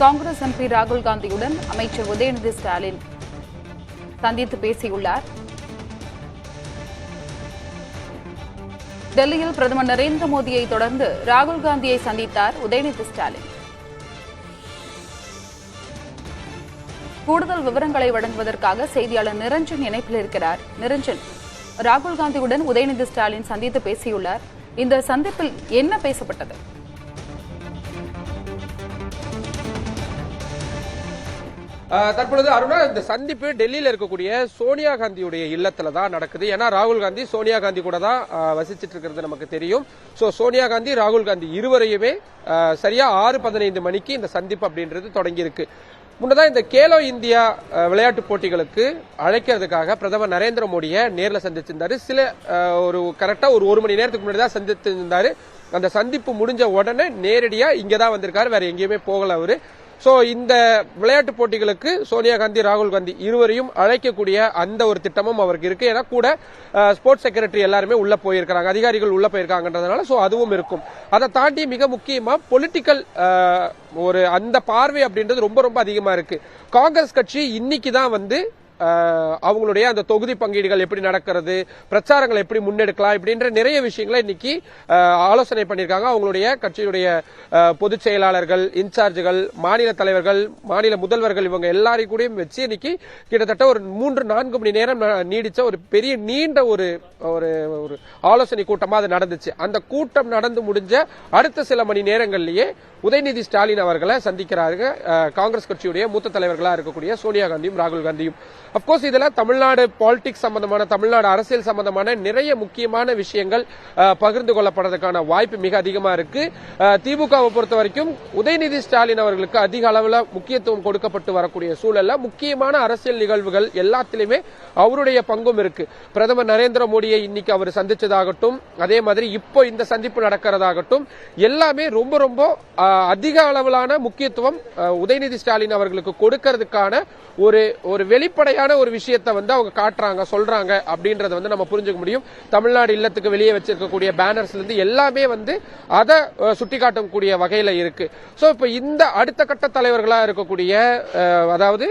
Congress MP ராகுல் காந்தியுடன் அமைச்சர் உதயநிதி ஸ்டாலின் சந்தித்து பேசியுள்ளார். டெல்லியில் பிரதமர் நரேந்திர மோடியை தொடர்ந்து ராகுல் காந்தியை சந்தித்தார் உதயநிதி ஸ்டாலின். கூடுதல் விவரங்களை வழங்குவதற்காக செய்தியாளர் நிரஞ்சன் இணைப்பில் இருக்கிறார். நிரஞ்சன், ராகுல் காந்தியுடன் உதயநிதி ஸ்டாலின் சந்தித்து பேசியுள்ளார். இந்த சந்திப்பில் என்ன பேசப்பட்டது? தற்பொழுது அருணா, இந்த சந்திப்பு டெல்லியில இருக்கக்கூடிய சோனியா காந்தியுடைய இல்லத்துல தான் நடக்குது. ஏன்னா ராகுல் காந்தி சோனியா காந்தி கூட தான் வசிச்சிட்டு இருக்கிறது நமக்கு தெரியும். சோ சோனியா காந்தி, ராகுல் காந்தி இருவரையுமே சரியா 6:15 மணிக்கு இந்த சந்திப்பு அப்படின்றது தொடங்கி இருக்கு. முன்னதான் இந்த கேலோ இந்தியா விளையாட்டு போட்டிகளுக்கு அழைக்கிறதுக்காக பிரதமர் நரேந்திர மோடியை நேர்ல சந்திச்சிருந்தாரு. கரெக்டா ஒரு மணி நேரத்துக்கு முன்னாடி தான் சந்திச்சிருந்தாரு. அந்த சந்திப்பு முடிஞ்ச உடனே நேரடியா இங்கதான் வந்திருக்காரு, வேற எங்கேயுமே போகல அவரு. சோ இந்த விளையாட்டு போட்டிகளுக்கு சோனியா காந்தி, ராகுல் காந்தி இருவரையும் அழைக்கக்கூடிய அந்த ஒரு திட்டமும் அவருக்கு இருக்கு. ஏன்னா கூட ஸ்போர்ட்ஸ் செக்ரட்டரி எல்லாருமே உள்ள போயிருக்காங்க, அதிகாரிகள் உள்ள போயிருக்காங்கன்றதுனால சோ அதுவும் இருக்கும். அதை தாண்டி மிக முக்கியமா பொலிட்டிக்கல் ஒரு அந்த பார்வை அப்படின்றது ரொம்ப ரொம்ப அதிகமா இருக்கு. காங்கிரஸ் கட்சி இன்னைக்கு தான் வந்து அவங்களுடைய அந்த தொகுதி பங்கீடுகள் எப்படி நடக்கிறது, பிரச்சாரங்களை எப்படி முன்னெடுக்கலாம் இப்படின்ற நிறைய விஷயங்களை இன்னைக்கு ஆலோசனை பண்ணிருக்காங்க. அவங்களுடைய கட்சியுடைய பொதுச் செயலாளர்கள், இன்சார்ஜுகள், மாநில தலைவர்கள், மாநில முதல்வர்கள் இவங்க எல்லாரையும் கூட வச்சு இன்னைக்கு கிட்டத்தட்ட ஒரு 3-4 மணி நேரம் நீடிச்ச ஒரு பெரிய நீண்ட ஒரு ஆலோசனை கூட்டமா அது நடந்துச்சு. அந்த கூட்டம் நடந்து முடிஞ்ச அடுத்த சில மணி நேரங்களிலேயே உதயநிதி ஸ்டாலின் அவர்களை சந்திக்கிறார்கள் காங்கிரஸ் கட்சியுடைய மூத்த தலைவர்களா இருக்கக்கூடிய சோனியா காந்தியும் ராகுல் காந்தியும். அப்கோர்ஸ் இதுல தமிழ்நாடு பாலிடிக்ஸ் சம்பந்தமான, தமிழ்நாடு அரசியல் சம்பந்தமான நிறைய முக்கியமான விஷயங்கள் பகிர்ந்து கொள்ளப்படுறதுக்கான வாய்ப்பு மிக அதிகமா இருக்கு. திமுகவை பொறுத்த வரைக்கும் உதயநிதி ஸ்டாலின் அவர்களுக்கு அதிக அளவில் முக்கியத்துவம் கொடுக்கப்பட்டு வரக்கூடிய சூழல்ல முக்கியமான அரசியல் நிகழ்வுகள் எல்லாத்திலுமே அவருடைய பங்கும் இருக்கு. பிரதமர் நரேந்திர மோடியை இன்னைக்கு அவர் சந்திச்சதாகட்டும், அதே மாதிரி இப்போ இந்த சந்திப்பு நடக்கிறதாகட்டும், எல்லாமே ரொம்ப ரொம்ப அதிக அளவிலான முக்கியத்துவம் உதயநிதி ஸ்டாலின் அவர்களுக்கு கொடுக்கிறதுக்கான ஒரு வெளிப்படையான ஒரு விஷயத்தை வந்து அவங்க காட்டுறாங்க, சொல்றாங்க அப்படின்றத வந்து நம்ம புரிஞ்சுக்க முடியும். தமிழ்நாடு இல்லத்துக்கு வெளியே வச்சிருக்கக்கூடிய பேனர்ஸ்ல இருந்து எல்லாமே வந்து அதை சுட்டிக்காட்டக்கூடிய வகையில இருக்கு. சோ இப்ப இந்த அடுத்த கட்ட தலைவர்களா இருக்கக்கூடிய அதாவது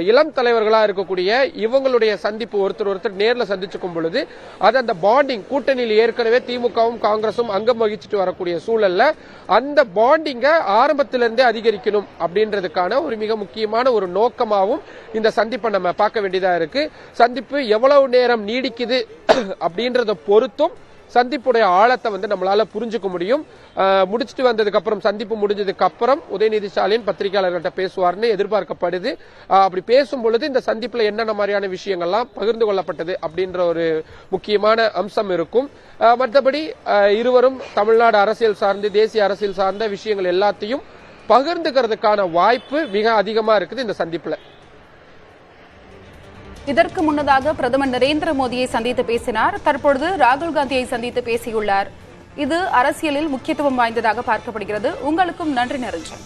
இளம் தலைவர்களா இருக்கக்கூடிய இவங்களுடைய சந்திப்பு ஒருத்தர் நேர்ல சந்திச்சுக்கும் பொழுது அது அந்த பாண்டிங், கூட்டணியில் ஏற்கனவே திமுகவும் காங்கிரசும் அங்கம் வகிச்சுட்டு வரக்கூடிய சூழல்ல அந்த பாண்டிங்க ஆரம்பத்திலிருந்தே அதிகரிக்கணும் அப்படின்றதுக்கான ஒரு மிக முக்கியமான ஒரு நோக்கமாகவும் இந்த சந்திப்பை நம்ம பார்க்க வேண்டியதா இருக்கு. சந்திப்பு எவ்வளவு நேரம் நீடிக்குது அப்படின்றத பொறுத்தும் சந்திப்புடைய ஆழத்தை வந்து நம்மளால புரிஞ்சுக்க முடியும். முடிச்சுட்டு வந்ததுக்கு அப்புறம், சந்திப்பு முடிஞ்சதுக்கு அப்புறம் உதயநிதி ஸ்டாலின் பத்திரிகையாளர்கிட்ட பேசுவார்னு எதிர்பார்க்கப்படுது. அப்படி பேசும் பொழுது இந்த சந்திப்புல என்னென்ன மாதிரியான விஷயங்கள்லாம் பகிர்ந்து கொள்ளப்பட்டது அப்படின்ற ஒரு முக்கியமான அம்சம் இருக்கும். மற்றபடி இருவரும் தமிழ்நாடு அரசியல் சார்ந்து, தேசிய அரசியல் சார்ந்த விஷயங்கள் எல்லாத்தையும் பகிர்ந்துக்கிறதுக்கான வாய்ப்பு மிக அதிகமா இருக்குது இந்த சந்திப்புல. இதற்கு முன்னதாக பிரதமர் நரேந்திர மோடியை சந்தித்து பேசினார். தற்பொழுது ராகுல் காந்தியை சந்தித்து பேசியுள்ளார். இது அரசியலில் முக்கியத்துவம் வாய்ந்ததாக பார்க்கப்படுகிறது. உங்களுக்கும் நன்றி நிரஞ்சன்.